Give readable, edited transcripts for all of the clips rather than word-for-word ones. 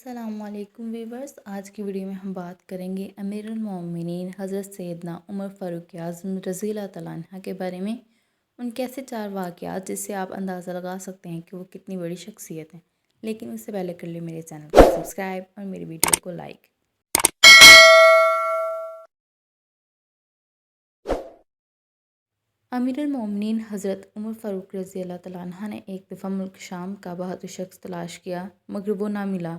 السلام علیکم ویورز، آج کی ویڈیو میں ہم بات کریں گے امیر المومنین حضرت سیدنا عمر فاروق اعظم رضی اللہ تعالیٰ عنہ کے بارے میں۔ ان کے ایسے 4 واقعات جس سے آپ اندازہ لگا سکتے ہیں کہ وہ کتنی بڑی شخصیت ہیں، لیکن اس سے پہلے کر لیں میرے چینل کو سبسکرائب اور میری ویڈیو کو لائک۔ امیر المومنین حضرت عمر فاروق رضی اللہ تعالیٰ عنہ نے ایک دفعہ ملک شام کا بہادر شخص تلاش کیا مگر وہ نہ ملا۔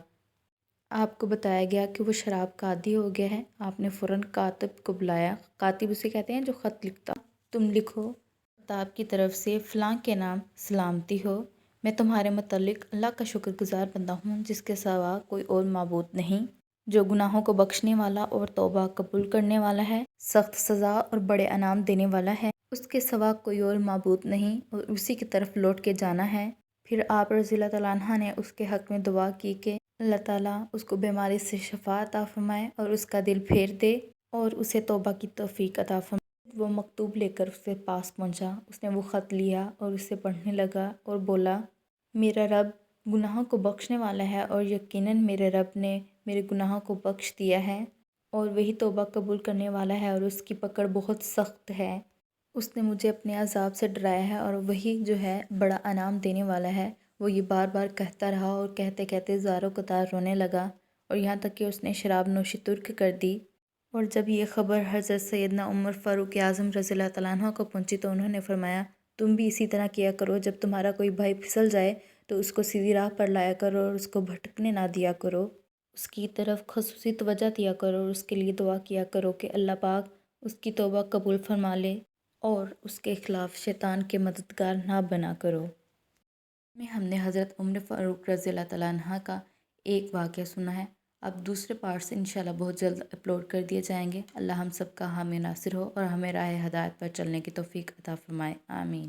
آپ کو بتایا گیا کہ وہ شراب کا عادی ہو گیا ہے۔ آپ نے فوراً کاتب کو بلایا۔ کاتب اسے کہتے ہیں جو خط لکھتا۔ تم لکھو خطاب کی طرف سے فلاں کے نام سلامتی ہو، میں تمہارے متعلق اللہ کا شکر گزار بندہ ہوں جس کے سوا کوئی اور معبود نہیں، جو گناہوں کو بخشنے والا اور توبہ قبول کرنے والا ہے، سخت سزا اور بڑے انعام دینے والا ہے، اس کے سوا کوئی اور معبود نہیں اور اسی کی طرف لوٹ کے جانا ہے۔ پھر آپ رضی اللہ تعالیٰ عنہ نے اس کے حق میں دعا کی کہ اللہ تعالیٰ اس کو بیماری سے شفا عطا فرمائے اور اس کا دل پھیر دے اور اسے توبہ کی توفیق عطا فرمائے۔ وہ مکتوب لے کر اس کے پاس پہنچا۔ اس نے وہ خط لیا اور اسے پڑھنے لگا اور بولا، میرا رب گناہوں کو بخشنے والا ہے اور یقیناً میرے رب نے میرے گناہوں کو بخش دیا ہے اور وہی توبہ قبول کرنے والا ہے اور اس کی پکڑ بہت سخت ہے۔ اس نے مجھے اپنے عذاب سے ڈرایا ہے اور وہی جو ہے بڑا انعام دینے والا ہے۔ وہ یہ بار بار کہتا رہا اور کہتے کہتے زاروں قطار رونے لگا اور یہاں تک کہ اس نے شراب نوشی ترک کر دی۔ اور جب یہ خبر حضرت سیدنا عمر فاروق اعظم رضی اللہ تعالیٰ عنہ کو پہنچی تو انہوں نے فرمایا، تم بھی اسی طرح کیا کرو، جب تمہارا کوئی بھائی پھسل جائے تو اس کو سیدھی راہ پر لایا کرو اور اس کو بھٹکنے نہ دیا کرو، اس کی طرف خصوصی توجہ دیا کرو اور اس کے لیے دعا کیا کرو کہ اللہ پاک اس کی توبہ قبول فرما لے اور اس کے خلاف شیطان کے مددگار نہ بنا کرو۔ ہم نے حضرت عمر فاروق رضی اللہ تعالیٰ عنہ کا ایک واقعہ سنا ہے۔ اب دوسرے پارٹس انشاءاللہ بہت جلد اپلوڈ کر دیے جائیں گے۔ اللہ ہم سب کا حامی ناصر ہو اور ہمیں راہ ہدایت پر چلنے کی توفیق عطا فرمائے، آمین۔